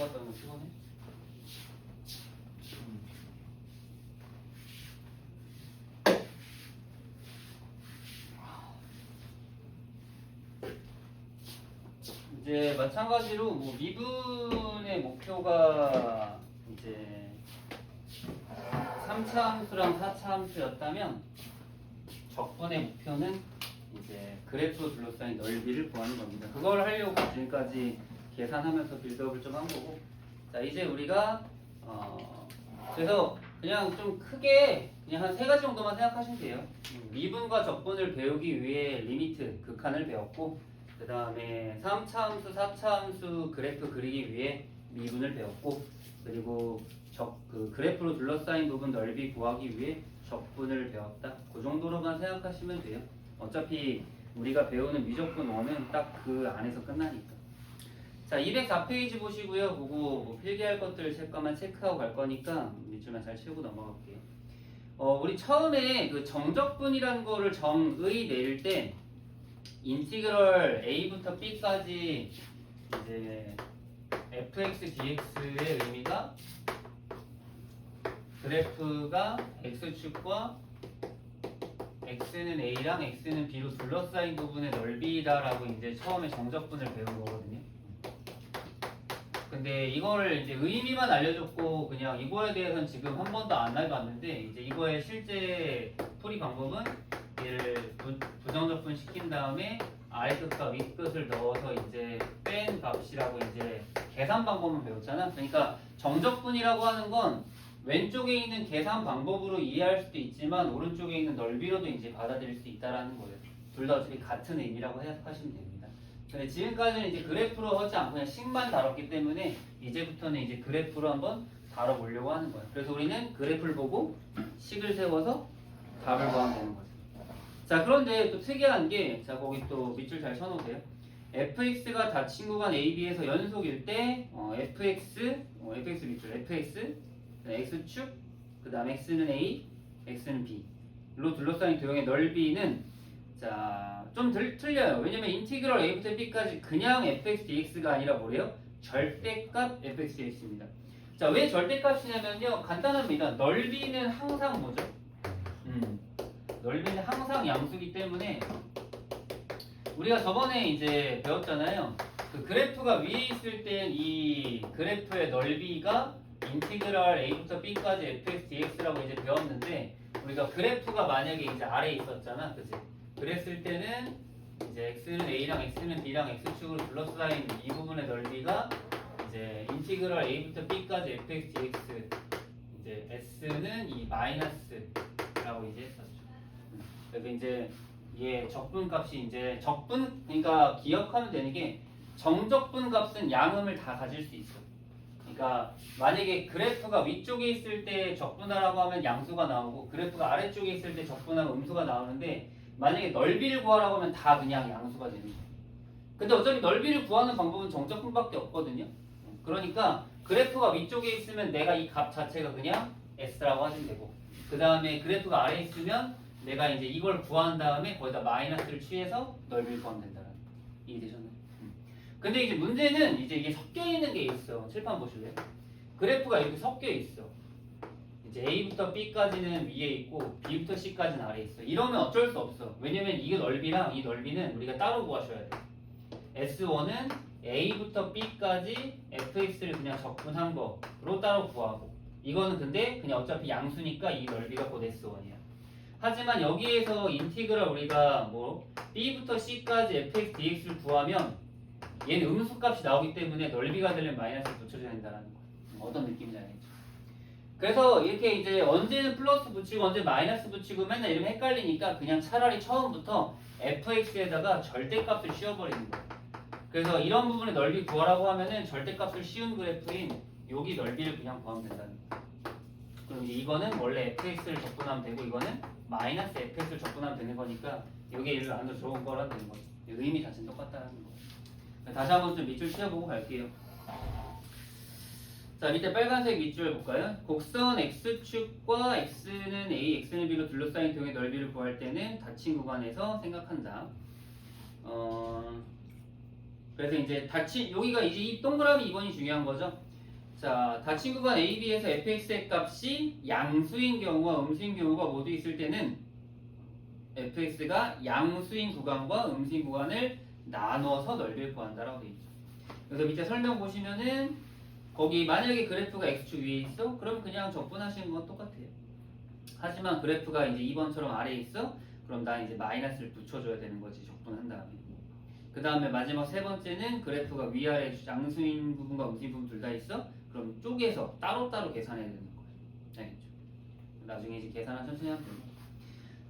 갔다 오면 피곤해. 이제 마찬가지로 뭐 미분의 목표가 이제 3차 함수랑 4차 함수였다면 적분의 목표는 이제 그래프로 둘러싸인 넓이를 구하는 겁니다. 그걸 하려고 지금까지 계산하면서 빌드업을 좀 한 거고, 자 이제 우리가 그래서 그냥 좀 크게 그냥 한 3가지 정도만 생각하시면 돼요. 미분과 적분을 배우기 위해 리미트, 극한을 배웠고, 그 다음에 3차 함수, 4차 함수 그래프 그리기 위해 미분을 배웠고, 그리고 그 그래프로 둘러싸인 부분 넓이 구하기 위해 적분을 배웠다. 그 정도로만 생각하시면 돼요. 어차피 우리가 배우는 미적분 1은 딱 그 안에서 끝나니까. 자, 204페이지 보시고요. 그거 뭐 필기할 것들 제 것만 체크하고 갈 거니까 밑줄만 잘 치우고 넘어갈게요. 우리 처음에 그 정적분이라는 거를 정의 내릴 때 인티그럴 a부터 b까지 이제 fx dx의 의미가 그래프가 x축과 x는 a랑 x는 b로 둘러싸인 부분의 넓이다라고 이제 처음에 정적분을 배운 거거든요. 근데 이거를 이제 의미만 알려줬고 그냥 이거에 대해서는 지금 한 번도 안 해봤는데, 이제 이거의 실제 풀이 방법은 얘를 부정적분 시킨 다음에 아래 끝과 윗 끝을 넣어서 이제 뺀 값이라고 이제 계산 방법만 배웠잖아. 그러니까 정적분이라고 하는 건 왼쪽에 있는 계산 방법으로 이해할 수도 있지만 오른쪽에 있는 넓이로도 이제 받아들일 수 있다라는 거예요. 둘 다 어차피 같은 의미라고 생각하시면 됩니다. 근데 지금까지는 이제 그래프로 하지 않고 그냥 식만 다뤘기 때문에 이제부터는 이제 그래프로 한번 다뤄보려고 하는 거예요. 그래서 우리는 그래프를 보고 식을 세워서 답을 구하면 되는 거죠. 자, 그런데 또 특이한 게, 자 거기 또 밑줄 잘 쳐놓으세요. fx가 닫힌 구간 AB에서 연속일 때 fx 밑줄 fx x축, 그 다음 x는 a, x는 b로 둘러싸인 도형의 넓이는, 자 좀 틀려요. 왜냐면 인티그럴 a부터 b까지 그냥 fx dx가 아니라 뭐래요? 절대값 fx dx입니다. 자, 왜 절대값이냐면요, 간단합니다. 넓이는 항상 뭐죠? 넓이는 항상 양수기 때문에 우리가 저번에 이제 배웠잖아요. 그 그래프가 위에 있을 땐 이 그래프의 넓이가 인티그럴 a부터 b까지 fx dx라고 이제 배웠는데, 우리가 그래프가 만약에 이제 아래에 있었잖아, 그치? 그랬을 때는 이제 x는 a랑 x는 b랑 x축으로 둘러싸인 이 부분의 넓이가 이제 인티그럴 a부터 b까지 fx dx, 이제 s는 이 마이너스라고 이제 했었죠. 그래서 이제 이게 적분 값이 이제 적분, 그러니까 기억하면 되는 게 정적분 값은 양음을 다 가질 수 있어. 그러니까 만약에 그래프가 위쪽에 있을 때 적분하라고 하면 양수가 나오고, 그래프가 아래쪽에 있을 때 적분하면 음수가 나오는데, 만약에 넓이를 구하라고 하면 다 그냥 양수가 되는 거예요. 근데 어차피 넓이를 구하는 방법은 정적분밖에 없거든요. 그러니까 그래프가 위쪽에 있으면 내가 이 값 자체가 그냥 s라고 하시면 되고, 그 다음에 그래프가 아래에 있으면 내가 이제 이걸 구한 다음에 거기다 마이너스를 취해서 넓이를 구하면 된다는. 이해되셨나요? 근데 이제 문제는 이제 이게 섞여 있는 게 있어. 칠판 보실래요? 그래프가 이렇게 섞여 있어. 이제 A부터 B까지는 위에 있고 B부터 C까지는 아래에 있어. 이러면 어쩔 수 없어. 왜냐면 이 넓이랑 이 넓이는 우리가 따로 구하셔야 돼. S1은 A부터 B까지 fx를 그냥 적분한 거로 따로 구하고, 이거는 근데 그냥 어차피 양수니까 이 넓이가 곧 S1이야. 하지만 여기에서 인티그럴 우리가 뭐 B부터 C까지 fx dx를 구하면 얘는 음수값이 나오기 때문에 넓이가 되려면 마이너스를 붙여줘야 된다는 거. 어떤 느낌인지 알겠죠? 그래서 이렇게 이제 언제는 플러스 붙이고 언제 마이너스 붙이고 맨날 이러면 헷갈리니까 그냥 차라리 처음부터 fx에다가 절대값을 씌워버리는 거예요. 그래서 이런 부분의 넓이 구하라고 하면은 절대값을 씌운 그래프인 여기 넓이를 그냥 구하면 된다는 거예요. 그럼 이거는 원래 fx를 적분하면 되고, 이거는 마이너스 fx를 적분하면 되는 거니까 여기에 얘를 안으로 들어온 거라는 거예요. 의미 자체는 똑같다는 거예요. 다시 한번 좀 밑줄 씌워보고 갈게요. 자, 밑에 빨간색 밑줄 볼까요? 곡선 x축과 x는 a, x는 b로 둘러싸인 도형의 넓이를 구할 때는 닫힌 구간에서 생각한다. 그래서 이제 여기가 이제 이 동그라미 2번이 중요한 거죠. 자, 닫힌 구간 AB에서 fx의 값이 양수인 경우와 음수인 경우가 모두 있을 때는 fx가 양수인 구간과 음수인 구간을 나눠서 넓이를 구한다라고 되어 있죠. 그래서 밑에 설명 보시면은 거기 만약에 그래프가 x축 위에 있어? 그럼 그냥 적분하시는 건 똑같아요. 하지만 그래프가 이제 2번처럼 아래에 있어? 그럼 난 이제 마이너스를 붙여줘야 되는 거지, 적분한 다음에. 그 다음에 마지막 세 번째는 그래프가 위아래 양수인 부분과 음수인 부분 둘 다 있어? 그럼 쪼개서 따로따로 계산해야 되는 거예요. 알겠죠? 나중에 이제 계산은 천천히 하면 됩니다.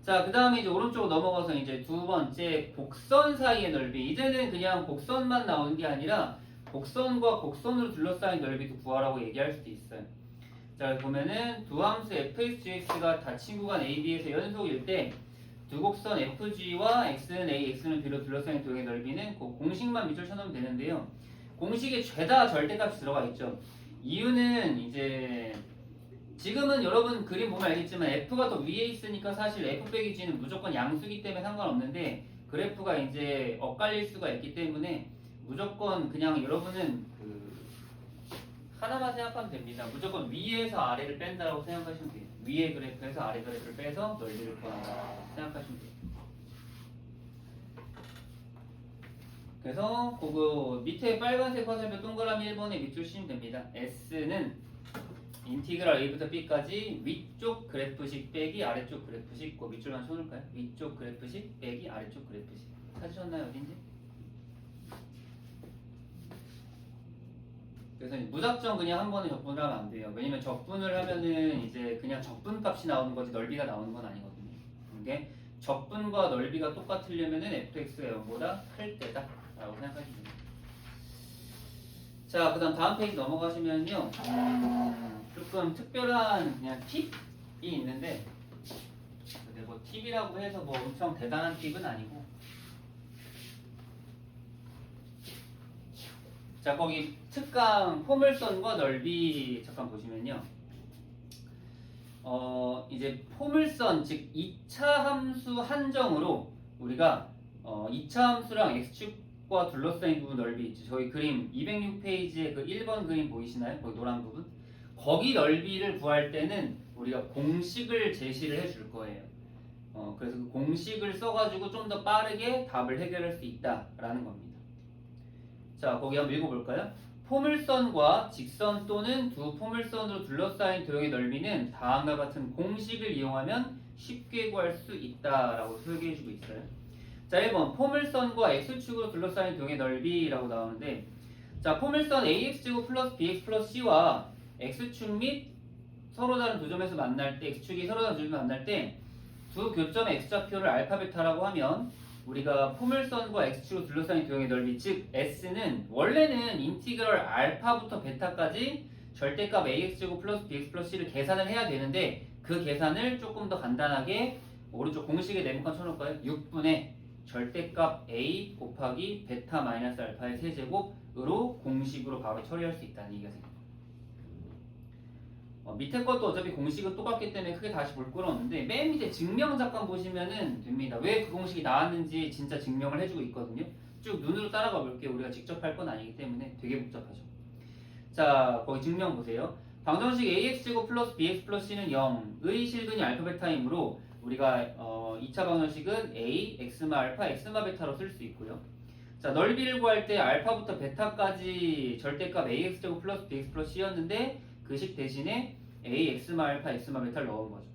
자, 그 다음에 이제 오른쪽으로 넘어가서 이제 두 번째 곡선 사이의 넓이. 이제는 그냥 곡선만 나오는 게 아니라 곡선과 곡선으로 둘러싸인 넓이도 구하라고 얘기할 수도 있어요. 자, 보면은 두 함수 fx, gx가 닫힌 구간 AB에서 연속일 때 두 곡선 FG와 X는 A, X는 B로 둘러싸인 도형의 넓이는 그 공식만 밑줄 쳐놓으면 되는데요. 공식에 죄다 절대값이 들어가 있죠. 이유는 이제 지금은 여러분 그림 보면 알겠지만 F가 더 위에 있으니까 사실 F 빼기 G는 무조건 양수기 때문에 상관없는데 그래프가 이제 엇갈릴 수가 있기 때문에 무조건 그냥 여러분은 하나만 생각하면 됩니다. 무조건 위에서 아래를 뺀다라고 생각하시면 돼요. 위에 그래프에서 아래 그래프를 빼서 넓이를 구한다 생각하시면 돼요. 그래서 그거 밑에 빨간색 화살표 동그라미 1번에 밑줄 치면 됩니다. S는 인티그랄 A부터 B까지 위쪽 그래프식 빼기 아래쪽 그래프식. 그 밑줄만 쳐놓을까요? 위쪽 그래프식 빼기 아래쪽 그래프식. 찾으셨나요? 어딘지? 그래서 무작정 그냥 한 번에 적분을 하면 안 돼요. 왜냐면 적분을 하면은 이제 그냥 적분 값이 나오는 거지 넓이가 나오는 건 아니거든요. 이게 적분과 넓이가 똑같으려면은 fx가 0보다 클 때다 라고 생각하시면 됩니다. 자, 그 다음 페이지 넘어가시면요. 조금 특별한 그냥 팁이 있는데 근데 뭐 팁이라고 해서 뭐 엄청 대단한 팁은 아니고 자, 거기 특강 포물선과 넓이 잠깐 보시면요. 이제 포물선 즉 2차 함수 한정으로 우리가 2차 함수랑 x축과 둘러싸인 부분 넓이 있죠. 저희 그림 206페이지에 그 1번 그림 보이시나요? 거기 노란 부분. 거기 넓이를 구할 때는 우리가 공식을 제시를 해줄 거예요. 그래서 그 공식을 써가지고 좀 더 빠르게 답을 해결할 수 있다라는 겁니다. 자, 거기 한번 읽어볼까요? 포물선과 직선 또는 두 포물선으로 둘러싸인 도형의 넓이는 다음과 같은 공식을 이용하면 쉽게 구할 수 있다라고 설계해주고 있어요. 자, 1번 포물선과 x축으로 둘러싸인 도형의 넓이라고 나오는데 자, 포물선 ax제곱 플러스 bx 플러스 c와 x축 및 서로 다른 두 점에서 만날 때 x축이 서로 다른 두 점에서 만날 때 두 교점의 x좌표를 알파 베타라고 하면 우리가 포물선과 x축으로 둘러싸인 도형의 넓이 즉 S는 원래는 인티그럴 알파부터 베타까지 절대값 ax제곱 플러스 bx 플러스 c를 계산을 해야 되는데 그 계산을 조금 더 간단하게 오른쪽 공식에 네모칸 쳐놓을까요? 6분의 절대값 a 곱하기 베타 마이너스 알파의 세제곱으로 공식으로 바로 처리할 수 있다는 얘기가 생깁니다. 밑에 것도 어차피 공식은 똑같기 때문에 크게 다시 볼 건 없는데 맨 밑에 증명 잠깐 보시면은 됩니다. 왜 그 공식이 나왔는지 진짜 증명을 해주고 있거든요. 쭉 눈으로 따라가 볼게요. 우리가 직접 할 건 아니기 때문에 되게 복잡하죠. 자, 거기 증명 보세요. 방정식 ax제곱 플러스 bx 플러스 c는 0의 실근이 알파 베타이므로 우리가 2차 방정식은 a, x마 알파, x마 베타로 쓸 수 있고요. 자, 넓이를 구할 때 알파부터 베타까지 절대값 ax제곱 플러스 bx 플러스 c였는데 그 식 대신에 a, x마 알파, x마 베타를 넣은 거죠.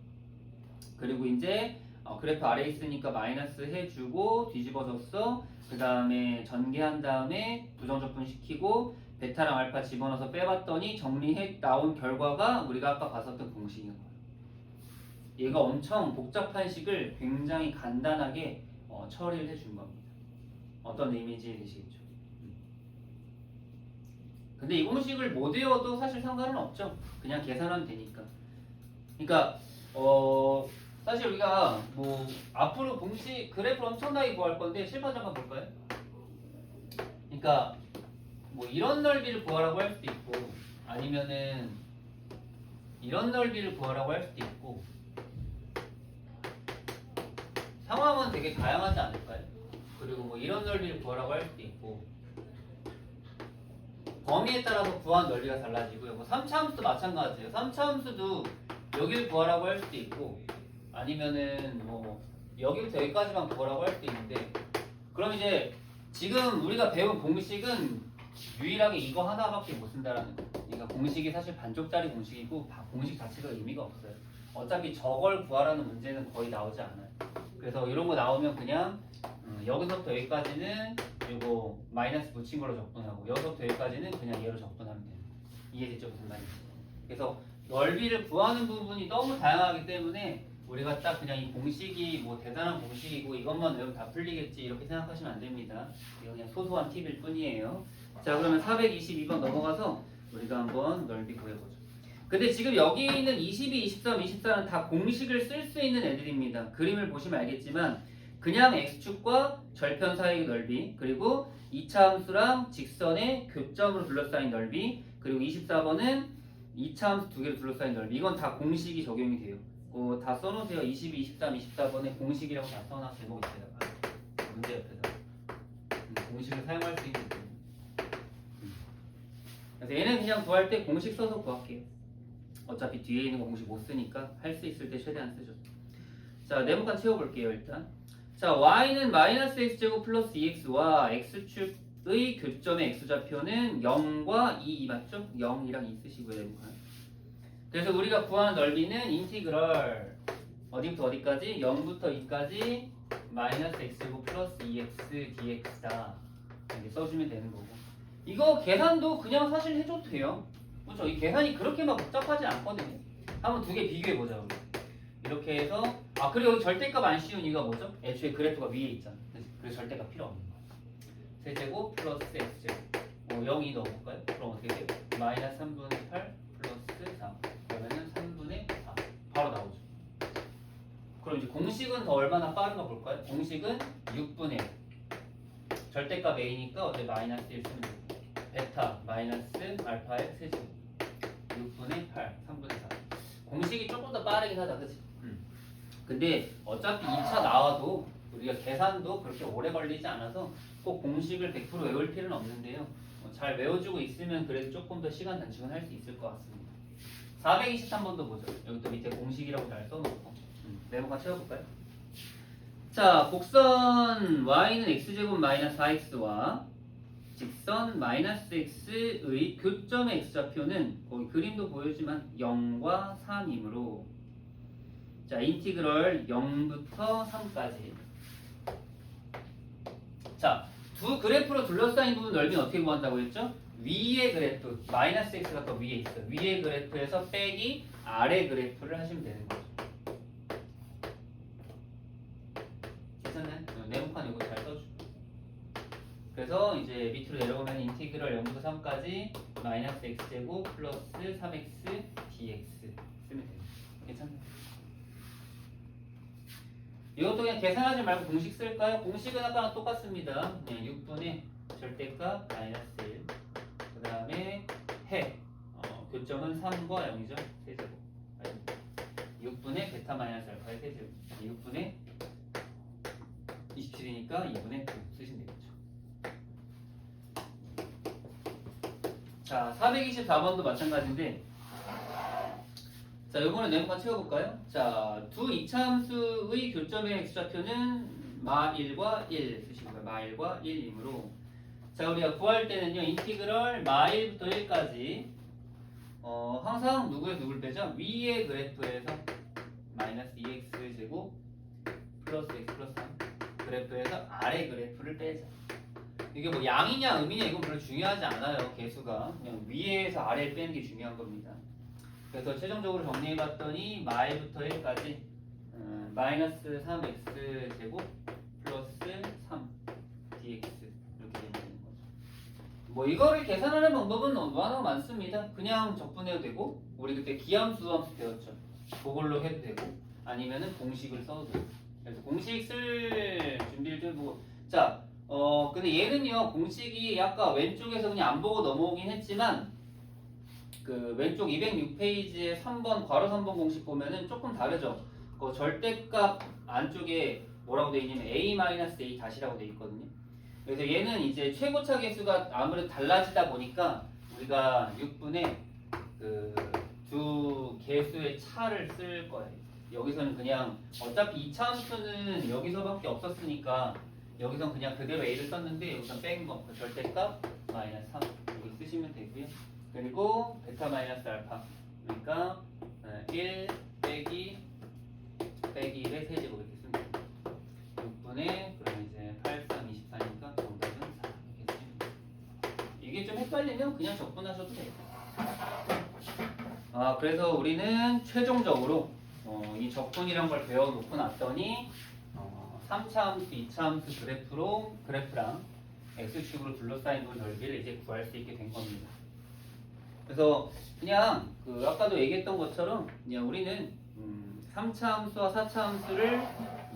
그리고 이제 그래프 아래에 있으니까 마이너스 해주고 뒤집어졌어. 그 다음에 전개한 다음에 부정적분 시키고 베타랑 알파 집어넣어서 빼봤더니 정리해 나온 결과가 우리가 아까 봤었던 공식인 거예요. 얘가 엄청 복잡한 식을 굉장히 간단하게 처리를 해준 겁니다. 어떤 의미인지 이해되시겠죠? 근데 이 공식을 못 외워도 사실 상관은 없죠. 그냥 계산하면 되니까. 그러니까 사실 우리가 뭐 앞으로 공식 그래프를 엄청나게 구할 건데 실판 잠깐 볼까요? 그러니까 뭐 이런 넓이를 구하라고 할 수도 있고 아니면은 이런 넓이를 구하라고 할 수도 있고 상황은 되게 다양하지 않을까요? 그리고 뭐 이런 넓이를 구하라고 할 수도 있고 범위에 따라서 구한 넓이가 달라지고요. 뭐 3차 함수도 마찬가지예요. 3차 함수도 여기를 구하라고 할 수도 있고 아니면은 뭐 여기부터 여기까지만 구하라고 할 수도 있는데 그럼 이제 지금 우리가 배운 공식은 유일하게 이거 하나밖에 못 쓴다라는 거예요. 그러니까 공식이 사실 반쪽짜리 공식이고 공식 자체가 의미가 없어요. 어차피 저걸 구하라는 문제는 거의 나오지 않아요. 그래서 이런 거 나오면 그냥 여기서부터 여기까지는 이거 마이너스 붙인 걸로 적분하고 여기서부터 여기까지는 그냥 얘로 적분하면 돼요. 이해됐죠? 무슨 말인지. 그래서 넓이를 구하는 부분이 너무 다양하기 때문에 우리가 딱 그냥 이 공식이 뭐 대단한 공식이고 이것만 외우면 다 풀리겠지 이렇게 생각하시면 안 됩니다. 이거 그냥 소소한 팁일 뿐이에요. 자, 그러면 422번 넘어가서 우리가 한번 넓이 구해보죠. 근데 지금 여기 있는 22, 23, 24는 다 공식을 쓸 수 있는 애들입니다. 그림을 보시면 알겠지만 그냥 x축과 절편 사이의 넓이 그리고 2차 함수랑 직선의 교점으로 둘러싸인 넓이 그리고 24번은 2차 함수 두 개로 둘러싸인 넓이 이건 다 공식이 적용이 돼요. 다 써놓으세요. 22, 23, 24번에 공식이라고 다 써놔 제목 옆에다가 문제 옆에다가 공식을 사용할 수 있는 부분. 그래서 얘는 그냥 구할 때 공식 써서 구할게요. 어차피 뒤에 있는 거 공식 못 쓰니까 할 수 있을 때 최대한 쓰죠. 자, 네모칸 채워볼게요 일단. 자, y는 마이너스 x제곱 플러스 2x와 x축의 교점의 x좌표는 0과 2 맞죠? 0이랑 2 쓰시고요 네모칸. 그래서 우리가 구하는 넓이는 인티그럴 어디부터 어디까지? 0부터 2까지 마이너스 x제곱 플러스 2x dx다 이렇게 써주면 되는 거고 이거 계산도 그냥 사실 해줘도 돼요. 그렇죠? 이 계산이 그렇게 막 복잡하지 않거든요. 한번 두 개 비교해보자 우리. 이렇게 해서 그리고 여기 절대값 안 씌운 이유가 뭐죠? 애초에 그래프가 위에 있잖아. 그래서 절대값 필요 없는 거야. 세제곱 플러스 x제곱 0이 넣어볼까요? 그럼 어떻게 돼요? 마이너스 3분의 8 플러스 3 그러면은 3분의 4 바로 나오죠. 그럼 이제 공식은 더 얼마나 빠른가 볼까요? 공식은 6분의 절대값 a니까 어제 마이너스 1 쓰면 되고 베타 마이너스 알파의 세제곱 6분의 8 3분의 4 공식이 조금 더 빠르긴 하다 그치? 근데 어차피 2차 나와도 우리가 계산도 그렇게 오래 걸리지 않아서 꼭 공식을 100% 외울 필요는 없는데요. 잘 외워주고 있으면 그래도 조금 더 시간 단축은 할 수 있을 것 같습니다. 423번도 보죠. 여기 또 밑에 공식이라고 잘 써놓고 네모칸 채워볼까요? 자, 곡선 y는 x제곱 마이너스 4x와 직선 마이너스 x의 교점의 x좌표는 거기 그림도 보여주지만 0과 3이므로 자, 인티그럴 0부터 3까지. 자, 두 그래프로 둘러싸인 부분 넓이는 어떻게 구한다고 했죠? 위의 그래프, 마이너스 x가 더 위에 있어요. 위의 그래프에서 빼기 아래 그래프를 하시면 되는 거죠. 괜찮나요? 네모칸 이거 잘 써주고. 그래서 이제 밑으로 내려오면 인티그럴 0부터 3까지 마이너스 x제곱 플러스 3x dx 쓰면 돼요. 괜찮나요? 이것도 그냥 계산하지 말고 공식 쓸까요? 공식은 아까랑 똑같습니다. 그냥 6분의 절대값 마이너스 1. 그 다음에 해. 교점은 3과 0이죠. 세제곱. 6분의 베타 마이너스 알파의 세제곱. 6분의 27이니까 2분의 9 쓰시면 되겠죠. 자, 424번도 마찬가지인데 자, 요번에 네모칸 채워볼까요? 자, 두 이차함수의 교점의 x좌표는 마1과 1 쓰시고요. 마1과 1이므로 자, 우리가 구할 때는요. 인티그럴 마1부터 1까지 항상 누구에 누굴 빼죠? 위의 그래프에서 마이너스 2x 제곱 플러스 x 플러스 3 그래프에서 아래 그래프를 빼자. 이게 뭐 양이냐 음이냐 이건 별로 중요하지 않아요. 개수가 그냥 위에서 아래를 빼는 게 중요한 겁니다. 그래서 최종적으로 정리해봤더니 마일부터 1까지 마이너스 3x 제곱 플러스 3 dx 이렇게 되는 거죠. 뭐 이거를 계산하는 방법은 워낙 많습니다. 그냥 적분해도 되고 우리 그때 기함수 함수 배웠죠. 그걸로 해도 되고 아니면은 공식을 써도 되고. 그래서 공식 쓸 준비를 좀 뭐 자, 근데 얘는요 공식이 약간 왼쪽에서 그냥 안 보고 넘어오긴 했지만. 그 왼쪽 206페이지에 3번 괄호 3번 공식 보면은 조금 다르죠. 그 절대값 안쪽에 뭐라고 되어 있냐면 a-a 다시라고 되어 있거든요. 그래서 얘는 이제 최고차 계수가 아무래도 달라지다 보니까 우리가 6분의 그 두 개수의 차를 쓸 거예요. 여기서는 그냥 어차피 이차 함수는 여기서밖에 없었으니까 여기선 그냥 그대로 a를 썼는데 여기선 뺀 거, 그 절대값 마이너스 3 여기 쓰시면 되고요. 그리고 베타 마이너스 알파, 그러니까 1 빼기 1의 세제곱 이렇게 쓰면 돼요. 6분의 그러면 이제 8, 3, 24니까 정답은 4 이렇게 쓰시면 돼요. 이게 좀 헷갈리면 그냥 적분하셔도 돼요. 그래서 우리는 최종적으로 이 적분이란 걸 배워놓고 났더니 3차 함수, 2차 함수 그래프랑 x축으로 둘러싸인 그 넓이를 이제 구할 수 있게 된 겁니다. 그래서 그냥 그 아까도 얘기했던 것처럼 그냥 우리는 3차 함수와 4차 함수를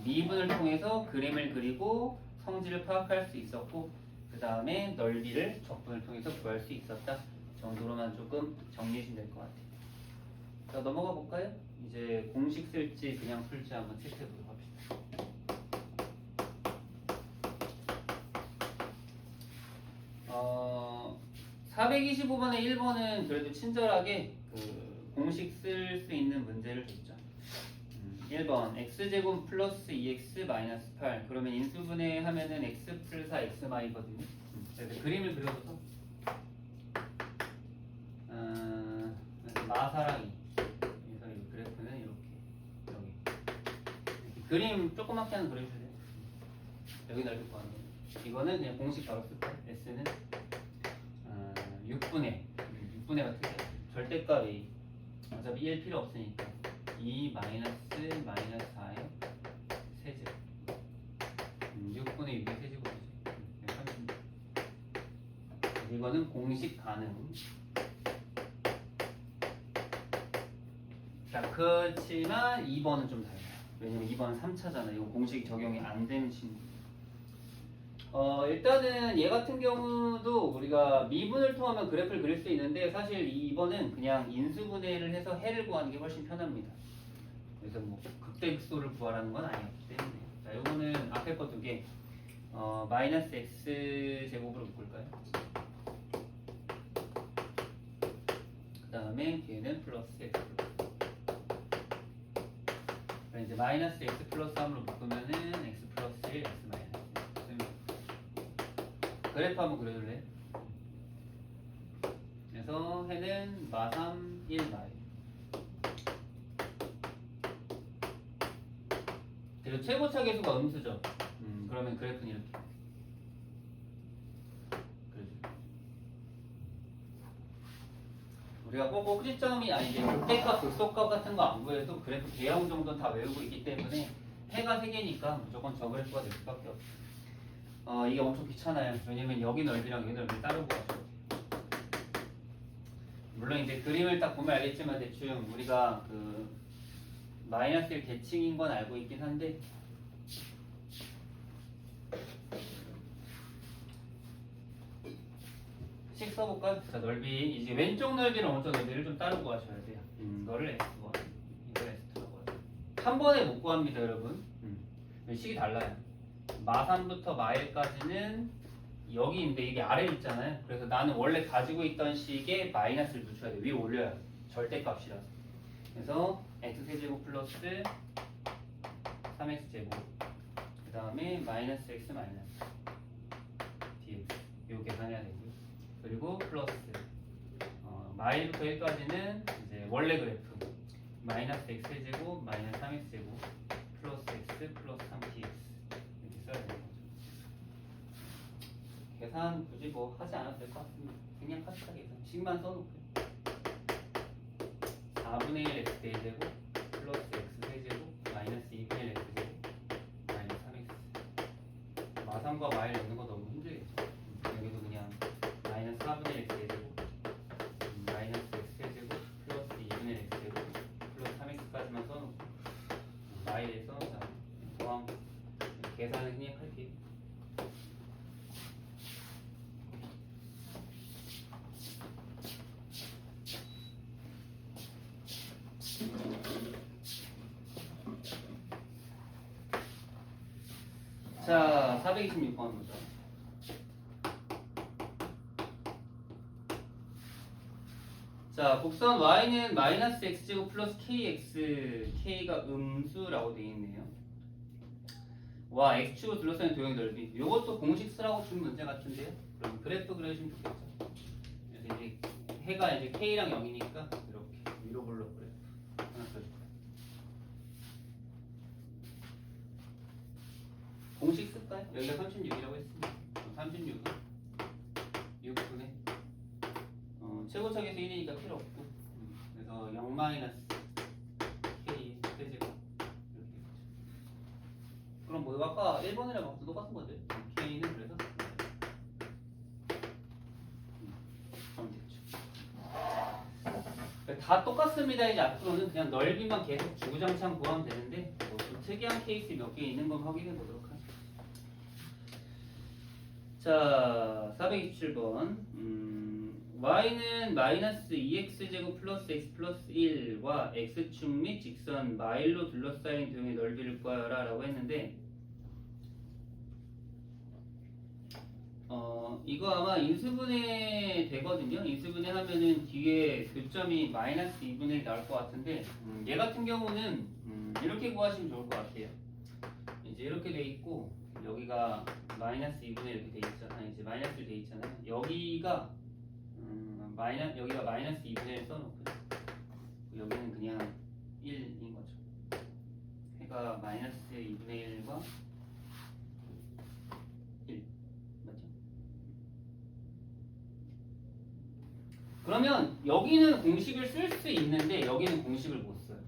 미분을 통해서 그림을 그리고 성질을 파악할 수 있었고, 그 다음에 넓이를 적분을 통해서 구할 수 있었다 정도로만 조금 정리해주면 될 것 같아요. 자, 넘어가 볼까요? 이제 공식 쓸지 그냥 풀지 한번 체크해 보도록 합시다. 425번에 1번은 그래도 친절하게 그 공식 쓸 수 있는 문제를 줬죠. 1번 x제곱 플러스 2x 마이너스 8, 그러면 인수분해 하면은 x 플 4 x마이거든요. 그래서 그림을 그려서 마사랑 2, 그래서 이 그래프는 이렇게 여기 그림 조그맣게 하나 그려주세요. 여기 넓이 구하는 거. 이거는 그냥 공식 바로 쓸 거예요. s는 6분의 같은 게 절대값 a, 어차피 1 필요 없으니까 2 마이너스 4의 세제곱, 6분의 6의 세제곱이죠. 이거는 공식 가능. 자, 그렇지만 2번은 좀 달라요. 왜냐면 2번은 3차잖아요. 이거 공식이 적용이 안 되는 친구. 일단은 얘 같은 경우도 우리가 미분을 통하면 그래프를 그릴 수 있는데, 사실 2번은 그냥 인수분해를 해서 해를 구하는 게 훨씬 편합니다. 그래서 뭐 극대극소를 구하라는 건 아니었기 때문에. 자, 요거는 앞에 거 두 개, 마이너스 x 제곱으로 묶을까요? 그 다음에 뒤에는 플러스 x. 이제 마이너스 x 플러스 3으로 묶으면은 x 플러스 1, x 마이너스 1. 그래프 한번 그려줄래? 그래서 해는 마3, 1마이. 그리고 최고차 계수가 음수죠. 그러면 그래프는 이렇게. 우리가 꼭 꼭지점이 이제 극대값, 극소값 같은 거 안 구해도 그래프 대형 정도 다 외우고 있기 때문에 해가 3개니까 무조건 저 그래프가 될 수밖에 없어요. 이게 엄청 귀찮아요. 왜냐면 여기 넓이랑 여기 넓이 따로 구하죠. 물론 이제 그림을 딱 보면 알겠지만 대충 우리가 그 마이너스 1 대칭인 건 알고 있긴 한데, 식 써볼까요? 자, 넓이, 이제 왼쪽 넓이랑 오른쪽 넓이를 좀 따로 구하셔야 돼요. 이거를 S1, 이걸 S2라고 하죠. 한 번에 못 구합니다, 여러분. 식이 달라요. 마3부터 마1까지는 여기인데 이게 아래에 있잖아요. 그래서 나는 원래 가지고 있던 식에 마이너스를 붙여야 돼요. 위에 올려야 돼요. 절대값이라서. 그래서 x세제곱 플러스 3x제곱, 그 다음에 마이너스 x 마이너스 dx, 이거 계산해야 되고요. 그리고 플러스 마일부터 1까지는 이제 원래 그래프 마이너스 x제곱 마이너스 3x제곱 플러스 x 플러스 3dx 이렇게 써야 되는 거죠. 계산 굳이 뭐 하지 않아도 될 것 같습니다. 그냥 카스타 계산 식만 써놓고요. 4분의 1 x제곱 플러스 x제곱 마이너스 2분의 1 x제곱 마이너스 3x. 마상과 마일 넣는 거 너무 힘들겠죠. 여기도 그냥 마이너스 4분의 1 x제곱 마이너스 x제곱 플러스 2분의 1 x제곱 플러스 3x까지만 써놓고 마일에서 더함 계산을 그냥 할게요. 자, 426번 보죠. 자, 곡선 y는 마이너스 x제곱 플러스 kx, k가 음수라고 되어 있네요. 와, x축을 둘러싸인 도형 넓이. 이것도 공식 쓰라고 준 문제 같은데요. 그럼 그래프 그려주시면 좋겠죠. 그래서 이제 해가 이제 k랑 0이니까 이렇게 위로 볼록 그래프 하나 써줄까요? 공식 쓸까요? 여기가 36이라고 했으니까 36은 6분의 최고척에서 1이니까 필요 없고 그래서 0 마이너스 k 세제곱 이렇게 되겠죠. 그럼 뭐 아까 1번이랑 똑같은 거죠? k는 그래서 하면 됐죠. 다 똑같습니다. 이제 앞으로는 그냥 넓이만 계속 주구장창 구하면 되는데 뭐좀 특이한 케이스 몇 개 있는 건 확인해 보도록 하죠. 자, 427번. y는 마이너스 2x제곱 플러스 x 플러스 1과 x축 및 직선 마일로 둘러싸인 도형의 넓이를 구하여라 라고 했는데 이거 아마 인수분해 되거든요. 인수분해 하면은 뒤에 교점이 마이너스 2분의 1 나올 것 같은데 얘 같은 경우는 이렇게 구하시면 좋을 것 같아요. 이제 이렇게 돼 있고 여기가 마이너스 2분의 1 이렇게 돼 있잖아요. 이제 마이너스 돼 있잖아요. 여기가 여기가 마이너스 2분의 1 써놓고 여기는 그냥 1인 거죠. 해가 마이너스 2분의 1과 1 맞죠? 그러면 여기는 공식을 쓸 수 있는데 여기는 공식을 못 써요.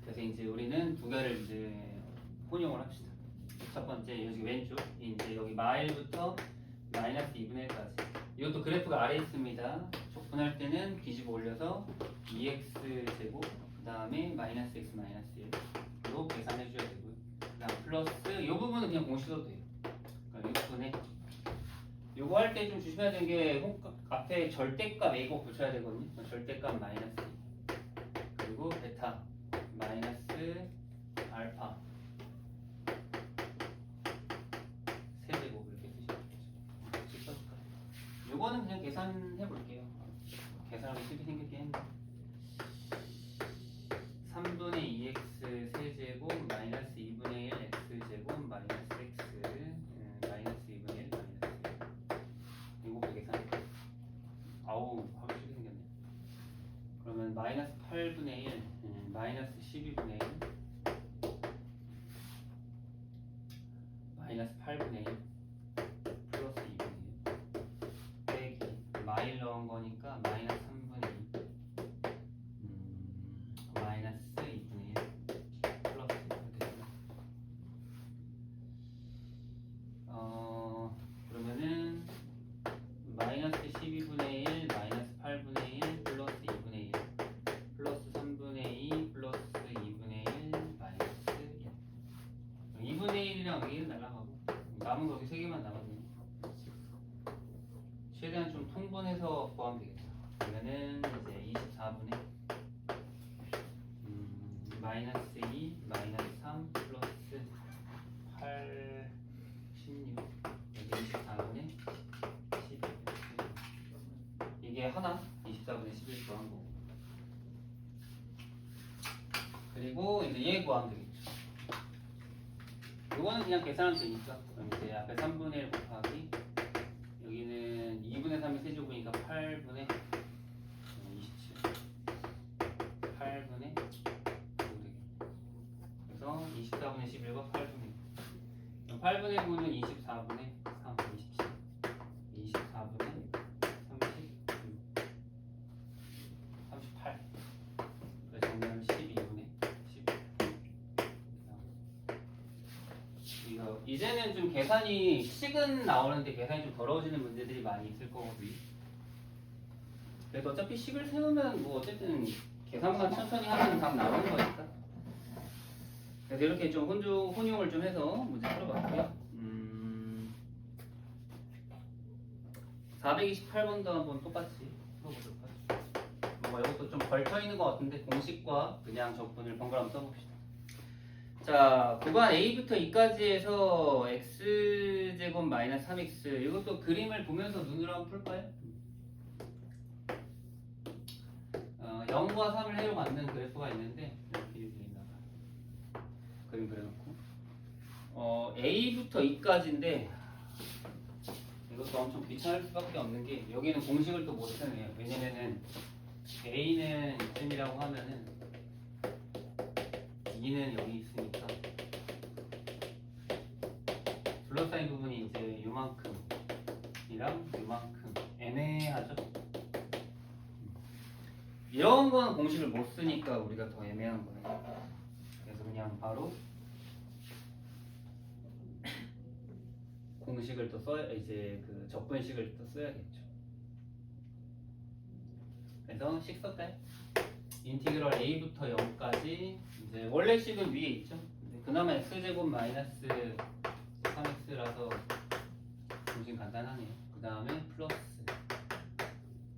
그래서 이제 우리는 두 개를 이제 혼용을 합시다. 첫 번째 여기 왼쪽 이제 여기 마일부터 마이너스 2분의 1까지 이것도 그래프가 아래에 있습니다. 족분할 때는 뒤집어 올려서 2x 제곱 그 다음에 마이너스 x 마이너스 1로 계산해 주셔야 되고요. 그 다음 플러스 이 부분은 그냥 공식으로 돼요. 그러니까 6분의 요거 할 때 좀 조심해야 되는 게 앞에 절대값 a 꼭 붙여야 되거든요. 절대값 마이너스 2 그리고 베타 마이너스 알파 세제곱 이렇게 쓰시면 되죠. 요거는 그냥 계산해 볼게요. 계산하기 쉽게 생겼긴 했는데 3분의 2x 세제곱 마이너스 2분의 1 x제곱 마이너스 x 마이너스 2분의 1 마이너스 1 이거부터 계산할게요. 아우 하기 쉽게 생겼네. 그러면 마이너스 8분의 1 마이너스 12분의 1 마이너스 8분의 1 플러스 2분의 1 빼기 마일 넣은 거니까 마이너스 3분의 2 마이너스 2분의 1 플러스 이렇게 되죠. 그러면은 마이너스 12분의 1 마이너스 8분의 1 플러스 2분의 1 플러스 3분의 2 플러스 2분의 1 마이너스 1 2분의 1이랑 1은 날라가고 남은 거 여기 3개만 남았네요. 최대한 좀 통분해서 구하면 되겠다. 그러면은 이제 24분의 마이너스 2 마이너스 3 플러스 8 16 여기 24분의 11 이게 하나 24분의 11 구한 거고 그리고 이제 얘 구하면 되겠죠. 이거는 그냥 계산하면 되니까 그럼 이제 앞에 3분의 1 곱하기 여기는 2분의 3이 세제곱이니까 8분의 27 8분의 9 그래서 24분의 11과 8분의 9 8분의 9는 24분의 3 27 24분의 36 38 그래서 정답은 12분의 11 이제는 좀 계산이 식은 나오는데 계산이 좀 더러워지는 문제들이 많이 있을 거거든요. 그래서 어차피 식을 세우면 뭐 어쨌든 계산만 천천히 하면 답 나오는 거니까. 그래서 이렇게 좀 혼용을 좀 해서 문제 풀어봤고요. 428번도 한번 똑같이 풀어보도록 하죠. 뭐 이것도 좀 걸쳐 있는 것 같은데 공식과 그냥 적분을 번갈아 한번 써봅시다. 자, 구간 A부터 E까지 해서 x제곱 마이너스 3x 이것도 그림을 보면서 눈으로 한번 풀까요? 0과 3을 해로 갖는 그래프가 있는데 이렇게 되어 있나 봐요. 그림 그려놓고 A부터 E까지인데 이것도 엄청 귀찮을 수밖에 없는 게 여기는 공식을 또 못 쓰네요. 왜냐면은 A는 이쯤이라고 하면은 E는 여기 있으니까 둘러싸인 부분이 이제 요만큼이랑 요만큼 애매하죠. 이런 건 공식을 못 쓰니까 우리가 더 애매한 거예요. 그래서 그냥 바로 공식을 또 써야 이제 그 적분식을 또 써야겠죠. 그래서 식 썼대. 인티그럴 a부터 0까지 이제 원래 식은 위에 있죠. 근데 그나마 x제곱 마이너스 3x라서 공식 간단하네요. 그 다음에 플러스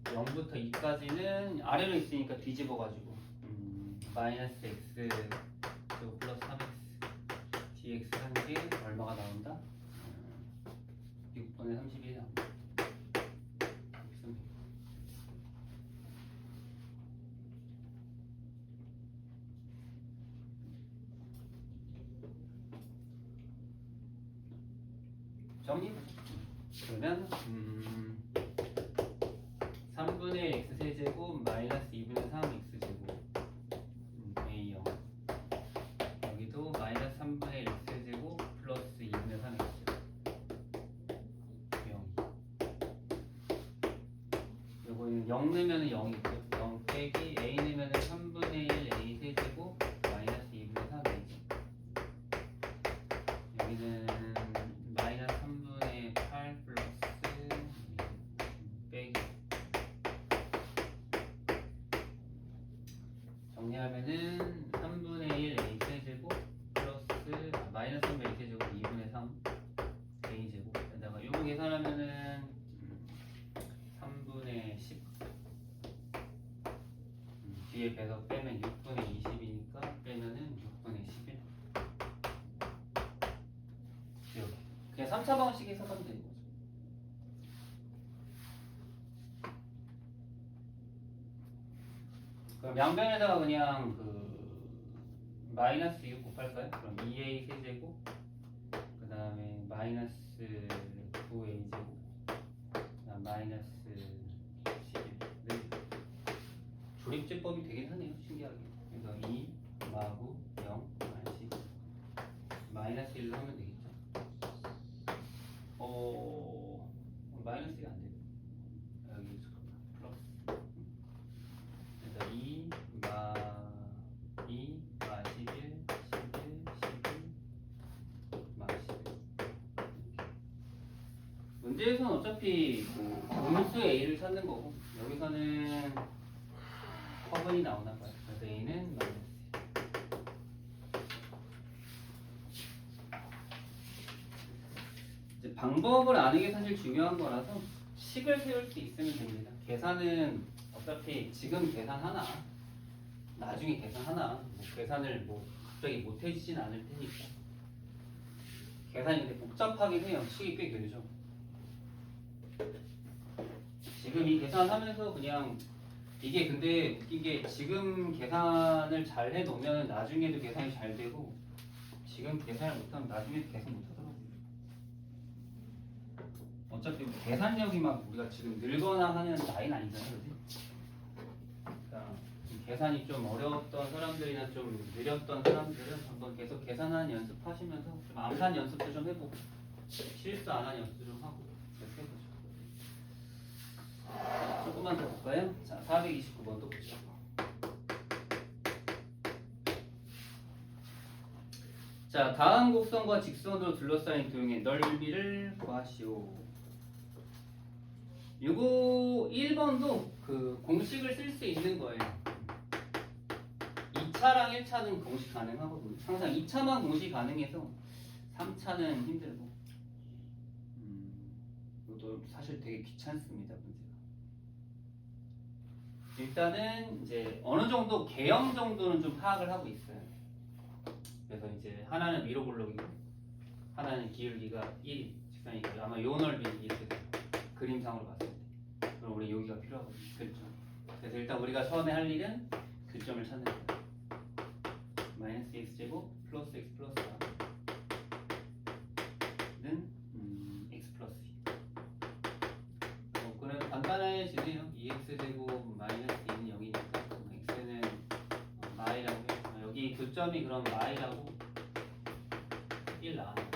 0부터 2까지는 아래로 있으니까 뒤집어가지고 마이너스 x 제곱 플러스 3x dx 하는 게 얼마가 나온다? 6분의 31 나옵니다. 정리. 그러면 3분의 1 x 세제곱 마이너스 2분의 3 x 제곱 a0 여기도 마이너스 3분의 1 x 세제곱 플러스 2분의 3 x 제곱 0 요거는 0 넣으면 0이 있죠. 0 빼기 a 넣으면 3분의 1 a 세제곱 마이너스 2분의 3 a 제곱 여기는 마이너스 3분의 8 플러스 빼기 정리하면은 3분의 1 a 세제곱 플러스 마이너스 3분의 1 세제곱 2분의 3 a 제곱 에다가 요거 계산하면은 3분의 10 뒤에 배서 빼면 6분의 20이니까 빼면은 6분의 11 이렇게 그냥 3차 방식 해석하면 되는 거죠. 그럼 양변에다가 그냥 그 마이너스 2 곱할까요? 그럼 2a 세제곱 그 다음에 마이너스 9a 제곱 그다음 마이너스 11 조립제법이 되긴 하네요. 신기하게. 그래서 2 마구 0 마이너스 1로 하면 되겠죠. 마이너스 1이 안 되네. 여기 플러스. 그래서 2 마 11 11 마 11. 문제에서는 어차피 뭐 분수 a를 찾는 거고 여기서는 허분이 나오나 봐요. 그래서 a는 마이너스 1. 방법을 아는 게 사실 중요한 거라서 식을 세울 수 있으면 됩니다. 계산은 어차피 지금 계산하나 나중에 계산하나 뭐 계산을 뭐 갑자기 못해지진 않을 테니까 계산이 근데 복잡하긴 해요. 식이 꽤 길죠. 지금 이 계산하면서 그냥 이게 근데 웃긴 게 지금 계산을 잘 해놓으면 나중에도 계산이 잘 되고 지금 계산을 못하면 나중에도 계산 못하더라고요. 어차피 계산력이 막 우리가 지금 늘거나 하는 나이는 아니잖아요. 그치? 그러니까 계산이 좀 어려웠던 사람들이나 좀 느렸던 사람들은 한번 계속 계산하는 연습하시면서 좀 암산 연습도 좀 해보고 실수 안 하는 연습도 좀 하고 이렇게 해보죠. 조금만 더 볼까요? 자, 429번 또 보죠. 자, 다음 곡선과 직선으로 둘러싸인 도형의 넓이를 구하시오. 요거 1번도 그 공식을 쓸 수 있는 거예요. 2차랑 1차는 공식 가능하거든요. 항상 2차만 공식 가능해서 3차는 힘들고 이것도 사실 되게 귀찮습니다. 문제가. 일단은 이제 어느 정도 개형 정도는 좀 파악을 하고 있어요. 그래서 이제 하나는 위로 볼록이고 하나는 기울기가 1, 직선이고 아마 요 넓이 이렇게 돼요. 그림상으로 봤을 때. 그럼 우리 여기가 필요하거든요. 그렇죠. 그래서 일단 우리가 처음에 할 일은 교점을 찾는 거야. 마이너스 x제곱 플러스 x 플러스 4는 x 플러스 2. 그래도 간단해지네요. 2x제곱 마이너스 2는 0이니까 x는 마이라고 해요. 여기 교점이 그럼 마이라고 1 나와요.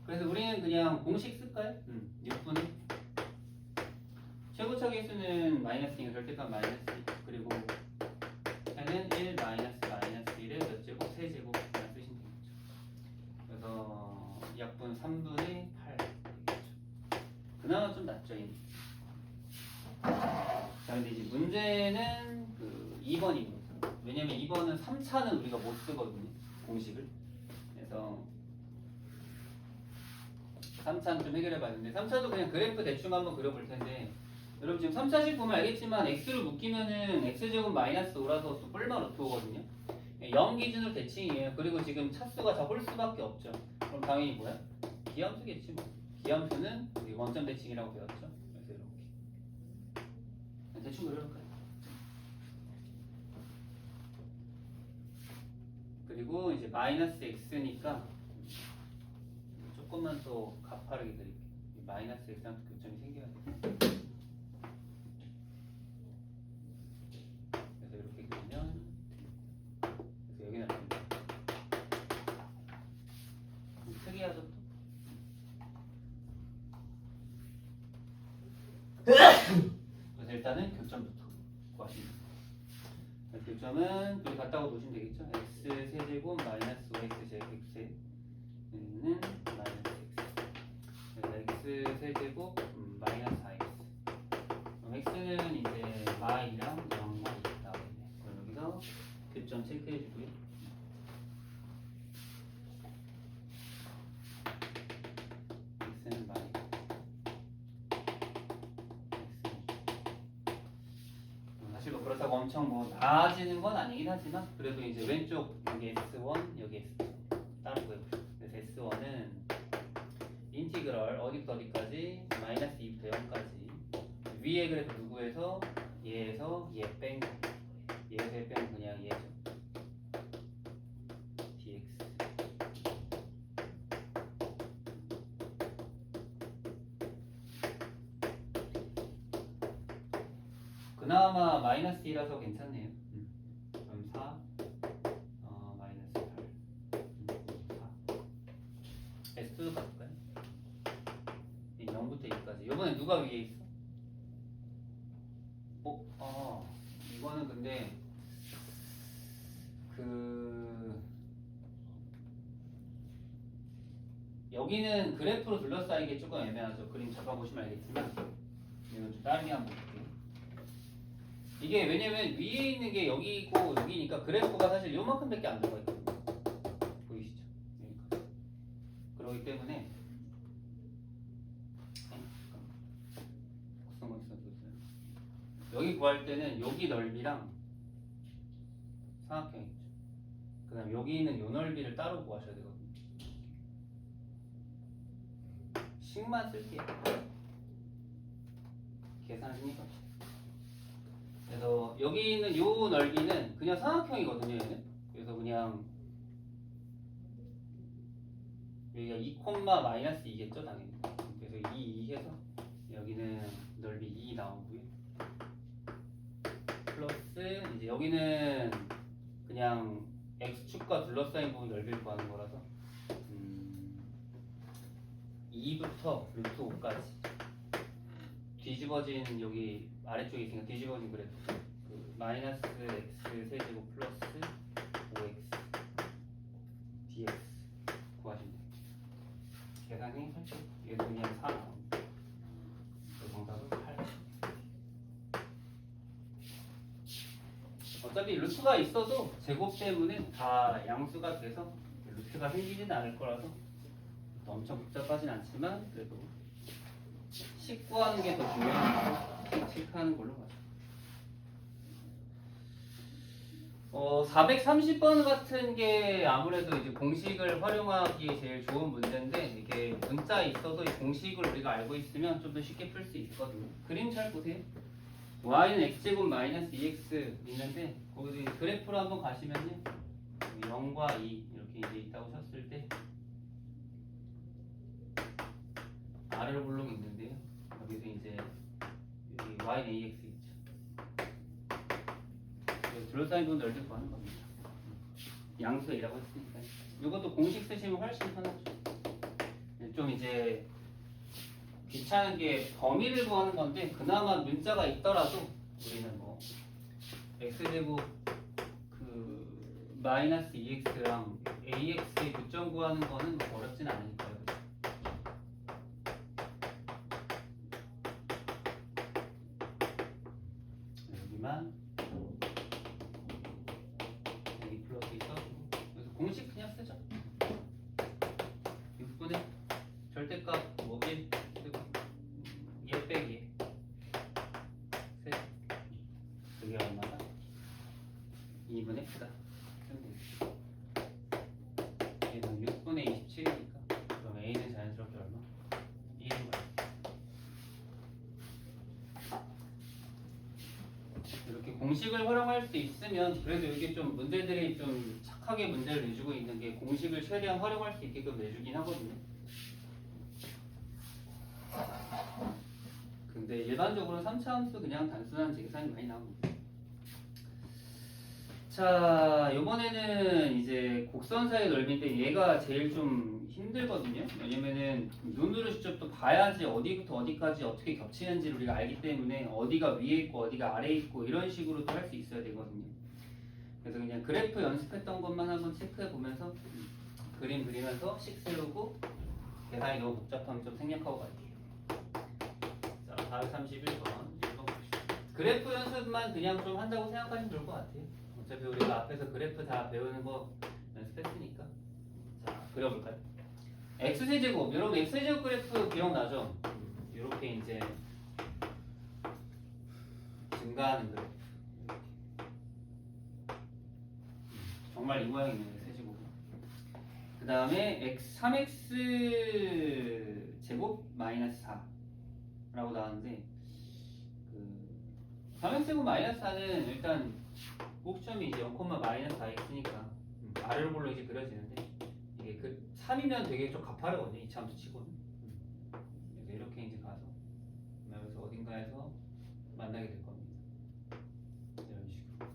그래서 우리는 그냥 공식 쓸까요? 6분의 최고차 계수는 마이너스 2가 절대값 마이너스 2 그리고 해는 1 마이너스 1의 몇 제곱? 세제곱 그냥 쓰시면 되겠죠. 그래서 약분 3분의 8 되겠죠. 그나마 좀 낫죠. 자 근데 이제 문제는 그 2번입니다. 왜냐면 2번은 3차는 우리가 못 쓰거든요. 공식을. 그래서 3차는 좀 해결해 봤는데 3차도 그냥 그래프 대충 한번 그려볼 텐데 여러분 지금 3차식 보면 알겠지만 x를 묶이면은 x제곱 마이너스 5라서 또 뿔만 오토거든요. 0 기준으로 대칭이에요. 그리고 지금 차수가 다 홀수밖에 없죠. 그럼 당연히 뭐야? 기함수겠지 뭐. 기함수는 우리 원점 대칭이라고 배웠죠. 그래서 이렇게 대충 그려볼까요? 그리고 이제 마이너스 x니까 조금만 더 가파르게 드릴게요. 마이너스 x한테 교점이 생겨야 돼요. 그래서 이렇게 그리면 그래서 여기는 됩니다. 특이하죠 또. 그래서 일단은 교점부터 구하시면 돼요. 교점은 여기 갖다가 놓으시면 되겠죠. x 세제곱 마이너스 5x 제곱 x는 마이너스 x 그래서 x 세제곱 마이너스 4x x는 이제 y랑 0과 나오겠네. 그럼 여기서 교점 체크해 주고요. x는 y 사실 뭐 그렇다고 엄청 뭐 나아지는 건 아니긴 하지만 그래도 이제 왼쪽 여기 S1 여기 S2 따로 구해보죠. 그래서 S1은 인티그럴 어디부터 어디까지 마이너스 2부터 0까지 위에 그래프 누구에서 얘에서 얘 뺀거 얘에서 얘 빼면 그냥 얘죠. dx 그나마 마이너스 2라서 괜찮네요. 그럼 4 마이너스 8 4 S2도 가볼까요? 0부터 2까지 이번에 누가 위에 있어? 이거는 근데 여기는 그래프로 둘러싸인 게 조금 애매하죠. 그림 잠깐 보시면 알겠지만 이건 좀 다르게 한번 볼게요. 이게 왜냐면 위에 있는 게 여기고 여기니까 그래프가 사실 요만큼밖에 안 들어가 있거든요. 보이시죠? 여기까지. 그렇기 때문에 여기 구할 때는 여기 넓이랑 삼각형이죠. 그 다음 여기 있는 요 넓이를 따로 구하셔야 되거든요. 식만 쓸게요. 계산하시니까. 그래서 여기 있는 요 넓이는 그냥 삼각형이거든요. 얘는. 그래서 그냥 여기가 2,-2겠죠 당연히. 그래서 2 해서 여기는 넓이 2 나오고요. 플러스 이제 여기는 그냥 x축과 둘러싸인 부분 넓이를 구하는 거라서 2부터 루트 5까지 뒤집어진 여기 아래쪽에 있으니까 뒤집어진 그래프 그 마이너스 x 세제곱 플러스 5x dx 구하시면 돼요. 계산이 살짝 얘도 그냥 4 나옵니다. 그 정답은 8. 어차피 루트가 있어도 제곱 때문에 다 양수가 돼서 루트가 생기지는 않을 거라서 엄청 복잡하진 않지만 그래도 식 구하는 게 더 중요하니까 체크하는 걸로 가죠. 430번 같은 게 아무래도 이제 공식을 활용하기에 제일 좋은 문제인데 이게 문자에 있어서 이 공식을 우리가 알고 있으면 좀 더 쉽게 풀 수 있거든요. 그림 잘 보세요. y는 x제곱 마이너스 2x 있는데 거기서 이제 그래프로 한번 가시면요. 0과 2 이렇게 이제 있다고 쳤을 때 아래로 블록 있는데요. 여기서 이제 여기 y는 ax 있죠. 둘러싸인 부분 넓게 구하는 겁니다. 양수이라고 했으니까. 이것도 공식 쓰시면 훨씬 편하죠. 좀 이제 귀찮은 게 범위를 구하는 건데 그나마 문자가 있더라도 우리는 뭐 x제곱 그 마이너스 2x랑 ax의 교점 구하는 거는 뭐 어렵진 않으니까요. 여기만 여기 플러스 있어주고 그래서 공식 그냥 쓰죠. 6분의 절대값 5일 얘 빼기 셋 그게 얼마나? 2분의 x다. 얘는 6분의 27이니까 그럼 a는 자연스럽게 얼마? 1인 거야. 이렇게 공식을 활용할 수 있으면 그래도 이게 좀 문제들이 좀 착하게 문제를 내주고 있는 게 공식을 최대한 활용할 수 있게끔 내주긴 하거든요. 근데 일반적으로 3차 함수 그냥 단순한 계산이 많이 나옵니다. 자, 이번에는 이제 곡선사의 넓이인데 얘가 제일 좀 힘들거든요. 왜냐면은 눈으로 직접 또 봐야지 어디부터 어디까지 어떻게 겹치는지를 우리가 알기 때문에 어디가 위에 있고 어디가 아래에 있고 이런 식으로 또 할 수 있어야 되거든요. 그래서 그냥 그래프 연습했던 것만 한번 체크해 보면서 그림 그리면서 식 세우고 계산이 너무 복잡하면 좀 생략하고 갈게요. 자, 431번 그래프 연습만 그냥 좀 한다고 생각하시면 좋을 것 같아요. 어차피 우리가 앞에서 그래프 다 배우는 거 연습했으니까. 자, 그려볼까요? x세제곱, 여러분 x세제곱 그래프 기억나죠? 이렇게 이제 증가하는 그래프. 정말 이 모양이네요, 세제곱. 그 다음에 3x 제곱 마이너스 4라고 나왔는데 3x 제곱 마이너스 4는 일단 꼭점이 이제 0, 마이너스 4x니까 아래로 볼로 이제 그려지는데 이게 그 3이면 되게 좀 가파르거든요. 이차 함수 치고는. 그래서 이렇게 이제 가서 여기서 어딘가에서 만나게 될 겁니다. 이런 식으로.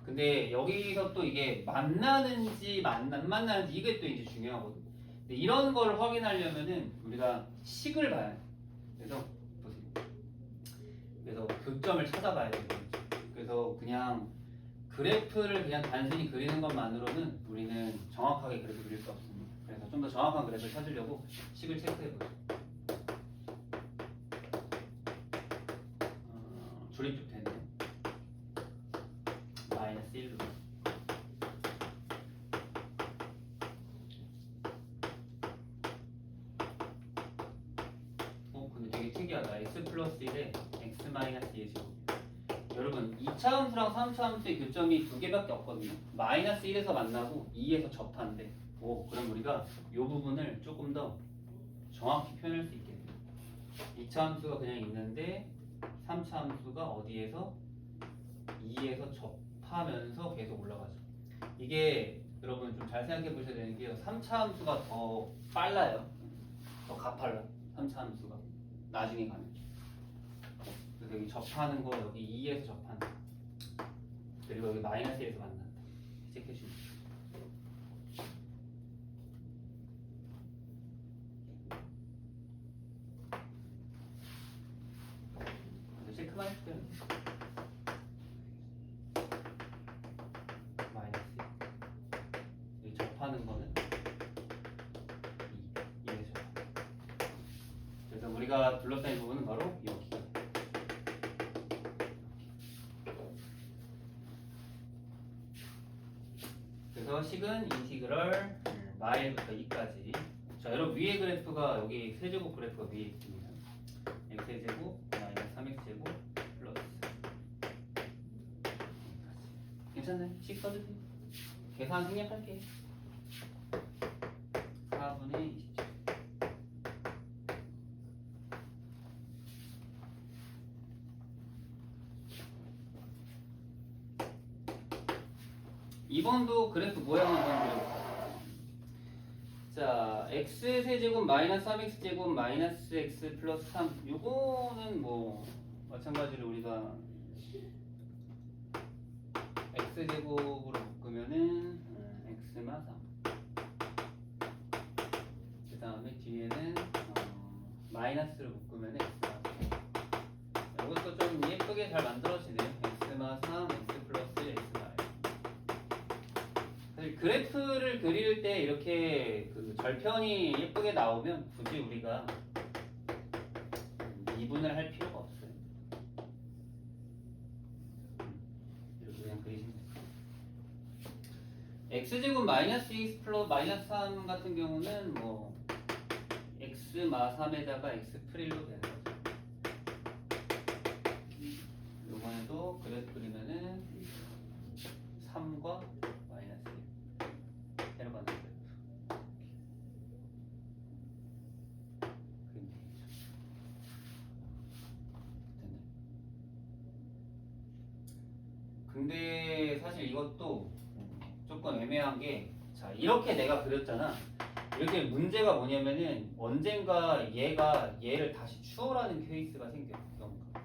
근데 여기서 또 이게 만나는지 안 만나는지 이게 또 이제 중요하거든요. 근데 이런 걸 확인하려면은 우리가 식을 봐야 돼요. 그래서 보세요. 그래서 교점을 찾아봐야 돼요. 그래서 그냥 그래프를 그냥 단순히 그리는 것만으로는 우리는 정확하게 그래프 그릴 수 없습니다. 그래서 좀 더 정확한 그래프를 찾으려고 식을 체크해보죠. 조립도 되네요. 마이너스 1로. 근데 되게 특이하다. x 플러스 1에 x 마이너스 2의 제곱. 여러분 2차 함수랑 3차 함수의 교점이 두 개밖에 없거든요. 마이너스 1에서 만나고 2에서 접한대. 그럼 우리가 이 부분을 조금 더 정확히 표현할 수 있게 돼요. 2차 함수가 그냥 있는데 3차 함수가 어디에서 2에서 접하면서 계속 올라가죠. 이게 여러분 좀 잘 생각해 보셔야 되는 게요. 3차 함수가 더 빨라요. 더 가팔라. 3차 함수가 나중에 가면. 그래서 여기 접하는 거 여기 2에서 접하는 거. 그리고 여기 마이너스 1에서 만난다. 체크해 주십시오. 체크만 해줄게요. 마이너스 1. 여기 접하는 거는 2에서 접하는 거. 그래서 우리가 둘러싸인 부분은 바로 여기. 그래서 식은 인티그럴 마일부터 2까지. 자, 여러분 위에 그래프가 여기 세제곱 그래프가 위에 있습니다. x제곱 마이너스 3x제곱 플러스. 그냥 괜찮아요. 식 써주세요. 계산 생략할게요. 4분의 27. 2번도 그래프 모양 한번 그려볼게요. 자, x세제곱 마이너스 3x제곱 마이너스 x 플러스 3 요거는 뭐 마찬가지로 우리가 x제곱으로 묶으면은 x마 3. 그 다음에 뒤에는 마이너스를 묶으면 x마 3. 이것도 좀 예쁘게 잘 만들어지네요. x마 3, x 플러스 x마 1. 사실 그래프를 그릴 때 이렇게 그 절편이 예쁘게 나오면 굳이 우리가 미분을 할 필요가 없어요. 이렇게 그냥 그리시면 돼요. x제곱 마이너스 2x 플러스 마이너스 3 같은 경우는 뭐 x마 3에다가 x 프릴로 되는 거죠. 요번에도 그래프 그리면은 3과 마이너스 1 내려가는 그래프 그리면 되겠죠. 됐네. 근데 사실 이것도 조금 애매한 게, 자, 이렇게 내가 그렸잖아. 이렇게 문제가 뭐냐면은 언젠가 얘를 다시 추월하는 케이스가 생겨요. 경우가.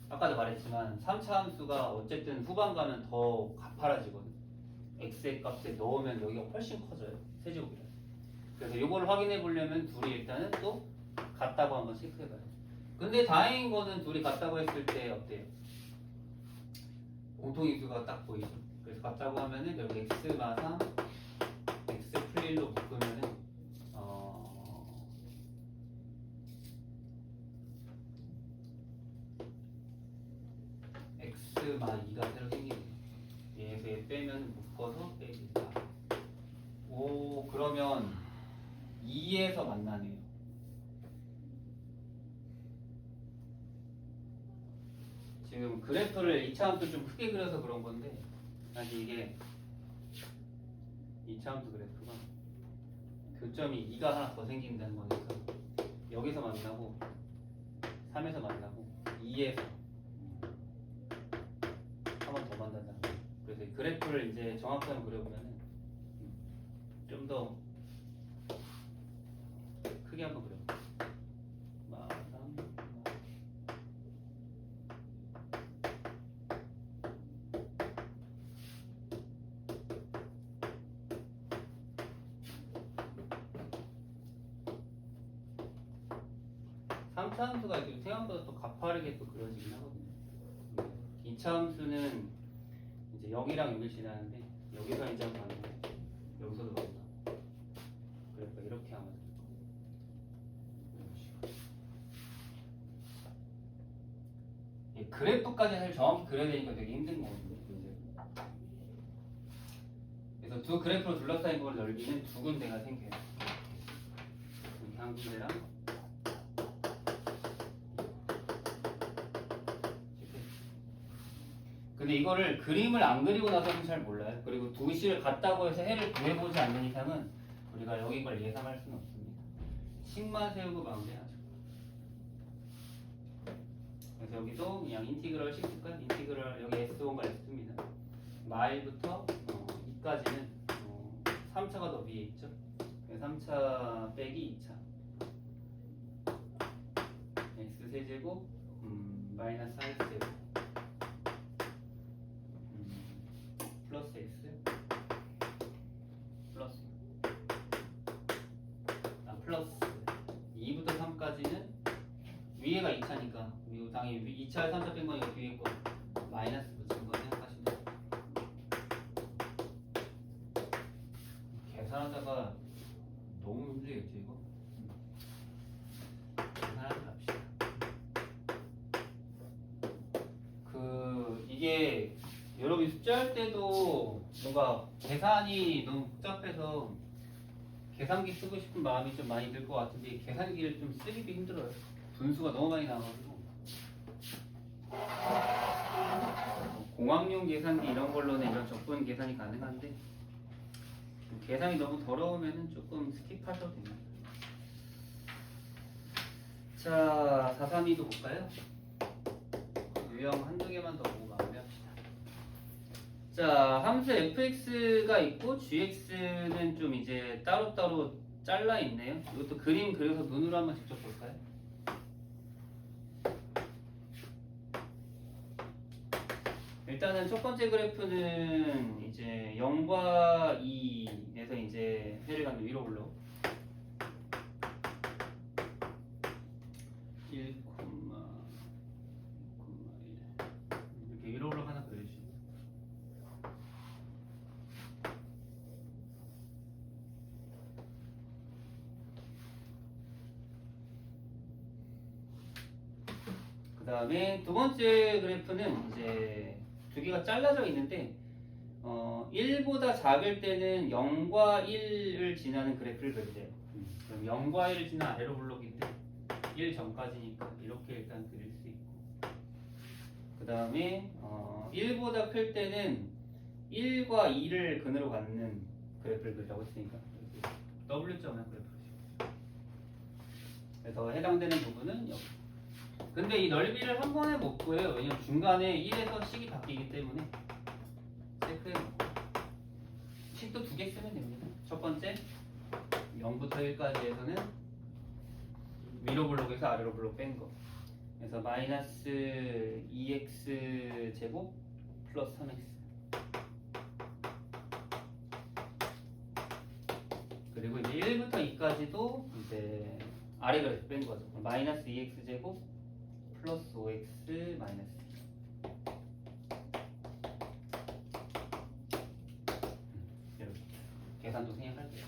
아까도 말했지만 3차 함수가 어쨌든 후반 가면 더 가파라지거든. x의 값에 넣으면 여기가 훨씬 커져요. 세제곱이라. 그래서 이걸 확인해 보려면 둘이 일단은 또 같다고 한번 체크해봐요. 근데 다행인 거는 둘이 같다고 했을 때 어때요? 공통인수가 딱 보이죠. 그래서 같다고 하면은 여기 x마 3, x 플릴로 묶으면은 x마 2가 새로 생기네요. 얘 빼면 묶어서 빼기다. 오, 그러면 2에서 만나네요. 지금 그래프를 2차 함수 좀 크게 그려서 그런 건데, 사실 이게 2차 함수 그래프가 교점이 2가 하나 더 생긴다는 거니까 여기서 만나고 3에서 만나고 2에서 한 번 더 만난다. 그래서 이 그래프를 이제 정확하게 그려보면은 좀 더 크게 한번 그려볼게요. 삼차 함수가 이렇게 생각보다 또 가파르게 또 그려지긴 하거든요. 2차 함수는 이제 여기랑 여기 지나는데 여기서 이제 한번 만나고 여기서도 만나. 그러니까 이렇게 하면 될 거예요. 그래프까지 사실 정확히 그려야 되니까 되게 힘든 거거든요. 그래서 두 그래프로 둘러싸인 걸 넓이는 두 군데가 생겨요. 여기 한 군데랑 근데 이거를 그림을 안 그리고 나서는 잘 몰라요. 그리고 두 시를 같다고 해서 해를 구해보지 않는 이상은 우리가 여기 걸 예상할 수는 없습니다. 식만 세우고 마무리하죠. 그래서 여기도 그냥 인티그럴 식니까 인티그럴 여기 S1과 S2입니다. 마일부터 2까지는 3차가 더 위에 있죠. 3차 빼기 2차 X세제곱 마이너스 4X제곱 플러스 x 플러스 2부터 3까지는 위에가 2차니까 당연히 2차에 3차 뺀 거니까 뒤에 거 마이너스 붙인 거 생각하시면 돼요. 계산하다가 너무 힘들겠죠 이거? 계산하지 맙시다. 이게 여러분 숙제할 때도 뭔가 계산이 너무 복잡해서 계산기 쓰고 싶은 마음이 좀 많이 들 것 같은데 계산기를 좀 쓰기도 힘들어요. 분수가 너무 많이 나와가지고 공학용 계산기 이런 걸로는 이런 적분 계산이 가능한데 계산이 너무 더러우면 조금 스킵하셔도 됩니다. 자, 432도 볼까요? 유형 한두 개만 더 보고 마무리합시다. 자, 함수 fx가 있고 gx는 좀 이제 따로따로 잘라 있네요. 이것도 그림 그려서 눈으로 한번 직접 볼까요? 일단은 첫 번째 그래프는 이제 0과 2에서 이제 해를 가는 위로 올라 1, 1 이렇게 위로 올라 하나 그려주시고 그 다음에 두 번째 그래프는 이제 두 개가 잘라져 있는데 1보다 작을 때는 0과 1을 지나는 그래프를 그리세요. 그럼 0과 1을 지나 아래로 블록인데 1 전까지니까 이렇게 일단 그릴 수 있고 그 다음에 1보다 클 때는 1과 2를 근으로 갖는 그래프를 그리라고 했으니까 W점을 그래프를 그래서 해당되는 부분은 여기. 근데 이 넓이를 한 번에 못 구해요. 왜냐면 중간에 1에서 식이 바뀌기 때문에 체크해 놓고 식도 두 개 쓰면 됩니다. 첫 번째 0부터 1까지에서는 위로 블록에서 아래로 블록 뺀 거. 그래서 마이너스 2x 제곱 플러스 3x. 그리고 이제 1부터 2까지도 이제 아래 그래프 뺀 거죠. 마이너스 2x 제곱 플러스 5x 마이너스 2. 이렇게 계산도 생략할게요.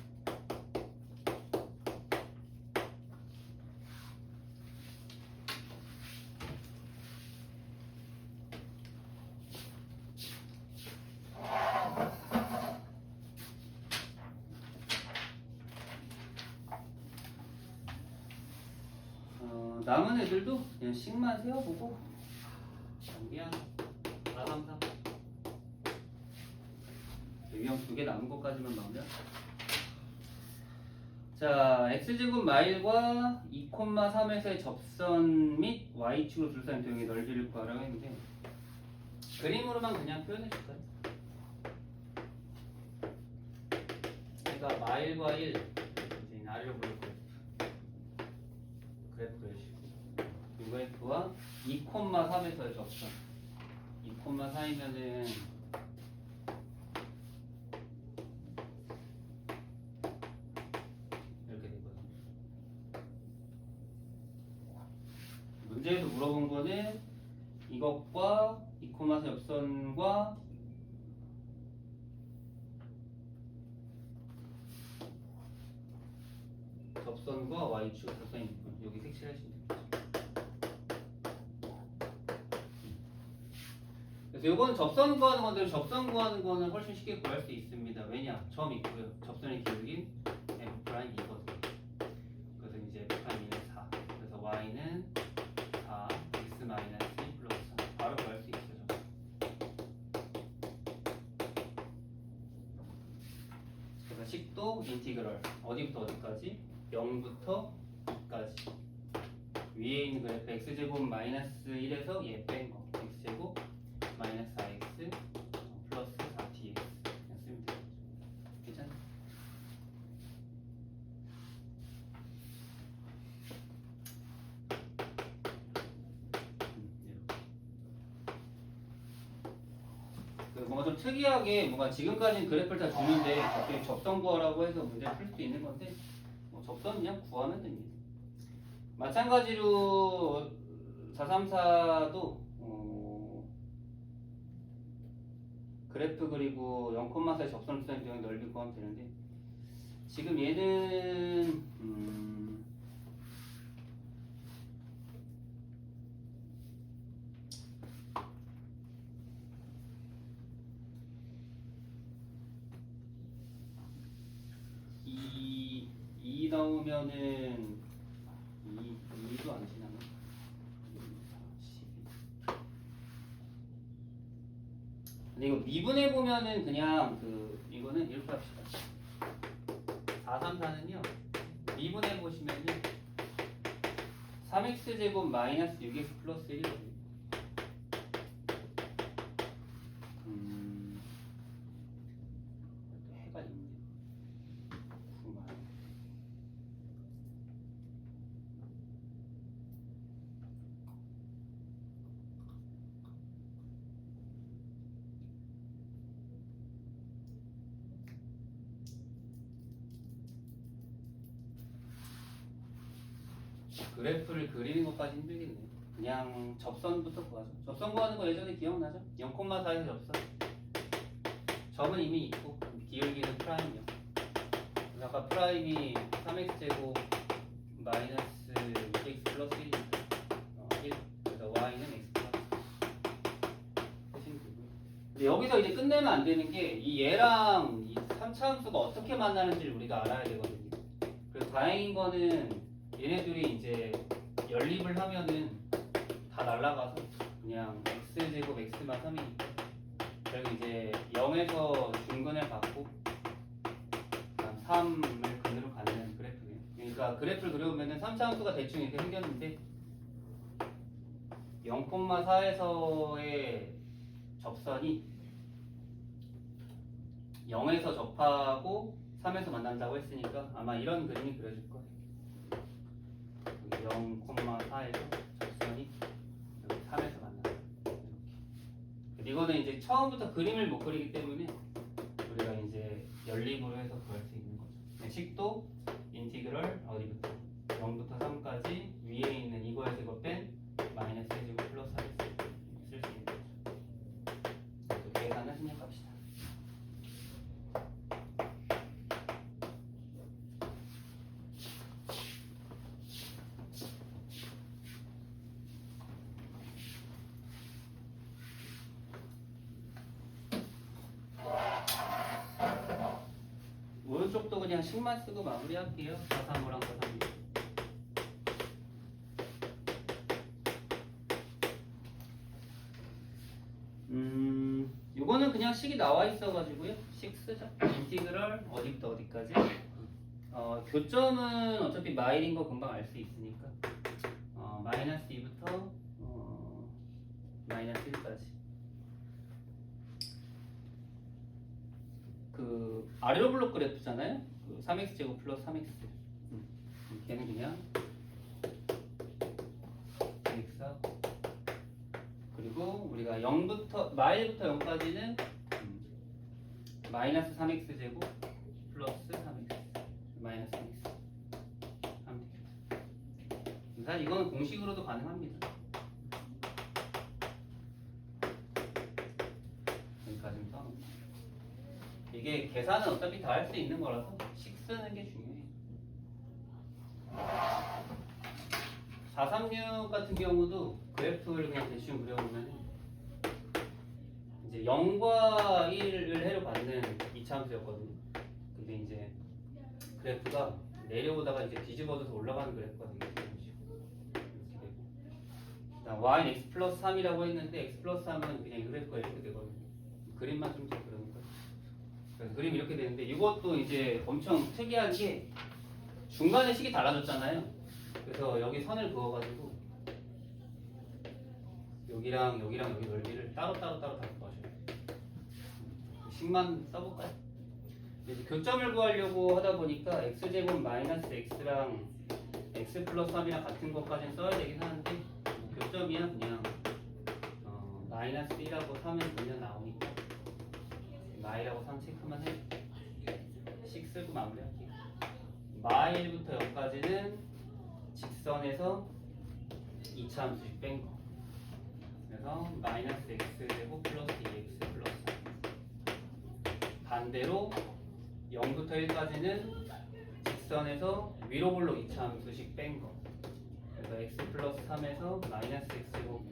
남은 애들도 그냥 식만 세워보고 미안 433 유형 두 개 남은 것까지만 나오면 자 x제곱 마일과 2,3에서의 접선 및 y축으로 둘러싼 도형의 넓이를 구하라고 했는데 그림으로만 그냥 표현해줄까요? 그러니까 마일과 1 이제 아래로 볼게요. 그래프 그려주시고 이 그래프와 2,3에서의 접선 2,4이면은 이렇게 되거든요. 문제에서 물어본 거는 이것과 2,4 접선과 접선과 y축 접선이 여기 색칠하시면 됩니다. 그래서 이건 접선 구하는 건데 접선 구하는 거는 훨씬 쉽게 구할 수 있습니다. 왜냐? 점 있고요. 접선의 기울기는 F'이거든요. 그래서 이제 F'는 4. 그래서 Y는 4, X 마이너스 1 플러스 3. 바로 구할 수 있죠. 그래서 식도 인티그럴 어디부터 어디까지? 0부터 2까지. 위에 있는 그래프 x제곱 마이너스 1에서 얘 뺀 거. x제곱 마이너스 4x 플러스 4tx 그냥 쓰면 되죠. 괜찮아? 뭔가 좀 특이하게 뭔가 지금까지는 그래프를 다 주는데 갑자기 접선 구하라고 해서 문제를 풀 수도 있는 건데 뭐 접선 그냥 구하면 됩니다. 마찬가지로 434도 그래프 그리고 0,4의 접선을 쓰는 경우 넓이 구하면 되는데 지금 얘는 이 나오면은 2도 안 지나나? 근데 이거 미분해 보면은 그냥 이거는 이렇게 합시다. 434는요 미분해 보시면요 3x제곱 마이너스 6x 플러스 1이거든요. 해가 있네. 9만. 그래프를 그리는 것까지 힘들겠네요. 그냥 접선부터 구하죠. 접선 구하는 거 예전에 기억나죠? 0,4에서 접선. 점은 이미 있고 기울기는 프라임이요. 그래서 아까 프라임이 3x제곱 마이너스 6x 플러스 1이니까 1. 그래서 y는 x 플러스 하시면 되고요. 근데 여기서 이제 끝내면 안 되는 게 이 얘랑 이 3차 함수가 어떻게 만나는지를 우리가 알아야 되거든요. 그래서 다행인 거는 얘네들이 이제 연립을 하면은 다 날라가서 그냥 x제곱 x만 3이니까 결국 이제 0에서 중근을 받고 그다음 3을 근으로 가는 그래프예요. 그러니까 그래프를 그려보면은 3차 함수가 대충 이렇게 생겼는데 0,4에서의 접선이 0에서 접하고 3에서 만난다고 했으니까 아마 이런 그림이 그려질 거예요. 0,4에서 접선이 3에서 만난다. 이렇게. 이거는 이제 처음부터 그림을 못 그리기 때문에 우리가 이제 연립으로 해서 구할 수 있는 거죠. 식도 인티그럴 어디부터 0부터 3까지 위에 있는 이거에서 이거 뺀 마이너스 해주고 플러스 하겠습니다. 쓸 수 있는 거죠. 계산을 생략합시다. 오른쪽도 그냥 식만 쓰고 마무리할게요. 435랑 436. 요거는 그냥 식이 나와 있어가지고요. 식 쓰죠. 인티그럴 어디부터 어디까지. 교점은 어차피 마일인 거 금방 알 수 있으니까. 마이너스 2부터 마이너스 1까지. 그 아래로 블록 그래프잖아요. 그 3x제곱 플러스 3x. 걔는 그냥 x 그리고 우리가 0부터 마일부터 0까지는 마이너스 3x제곱 플러스 3x 마이너스 3x 하면 되겠죠. 사실 이거는 공식으로도 가능합니다. 여기까지는 써놓고 이게 계산은 어차피 다 할 수 있는 거라서 식 쓰는 게 중요해요. 436 같은 경우도 그래프를 그냥 대충 그려보면 이제 0과 1을 해로 받는 이차함수였거든요. 근데 이제 그래프가 내려오다가 이제 뒤집어져서 올라가는 그래프가 되겠죠. 이렇게 되고 그다음 y는 x 플러스 3이라고 했는데 x 플러스 3은 그냥 이 그래프가 이렇게 되거든요. 그림만 좀 더 그러니까 그래서 그림이 이렇게 되는데 이것도 이제 엄청 특이한 게 중간에 식이 달라졌잖아요. 그래서 여기 선을 그어가지고 여기랑 여기랑 여기 넓이를 따로따로 다 구하셔야 돼요. 식만 써볼까요? 이제 교점을 구하려고 하다 보니까 x제곱 마이너스 x랑 x 플러스 3이랑 같은 것까지는 써야 되긴 하는데 뭐 교점이야 그냥 마이너스 1하고 3은 그냥 나오니까 마일하고 3 체크만 해. 식 쓰고 마무리할게요. 마일부터 0까지는 직선에서 2차 함수씩 뺀 거. 그래서 마이너스 x제곱 플러스 2x 플러스 3. 반대로 0부터 1까지는 직선에서 위로 블록 2차 함수씩 뺀 거. 그래서 x 플러스 3에서 마이너스 x제곱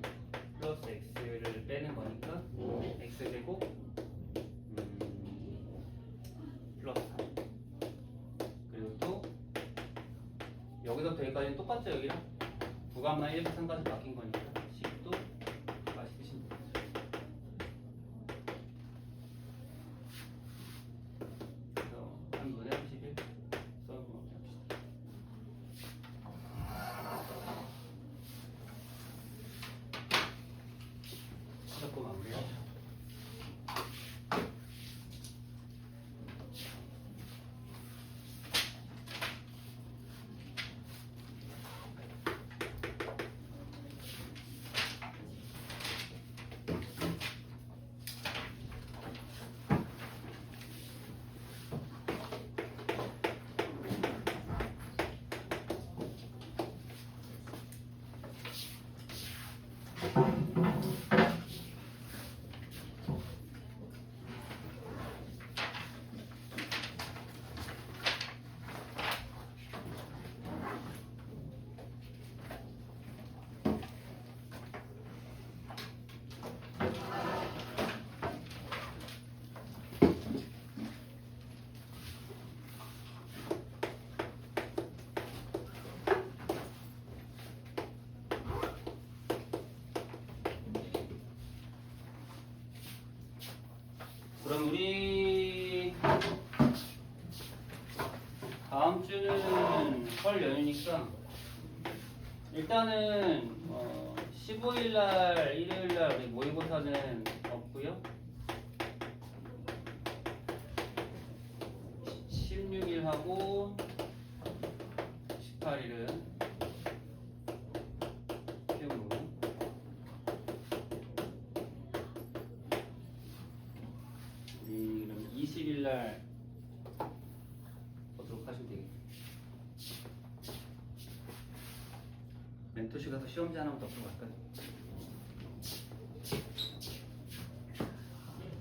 플러스 x를 빼는 거니까 x제곱 플러스 3. 그리고 또 여기서부터 여기까지는 똑같죠. 여기랑 구간만 1부터 3까지 바뀐 거니까 식도 다시 쓰시면 되겠죠. 그럼 우리 다음 주는 설 연휴니까 일단은 15일 날 일요일 날 우리 모의고사는 없고요. 16일 하고 18일은 시험으로 우리 그럼 20일 날 보도록 하시면 되겠네요. 멘토시 가서 시험지 하나만 더 풀고 갈까요?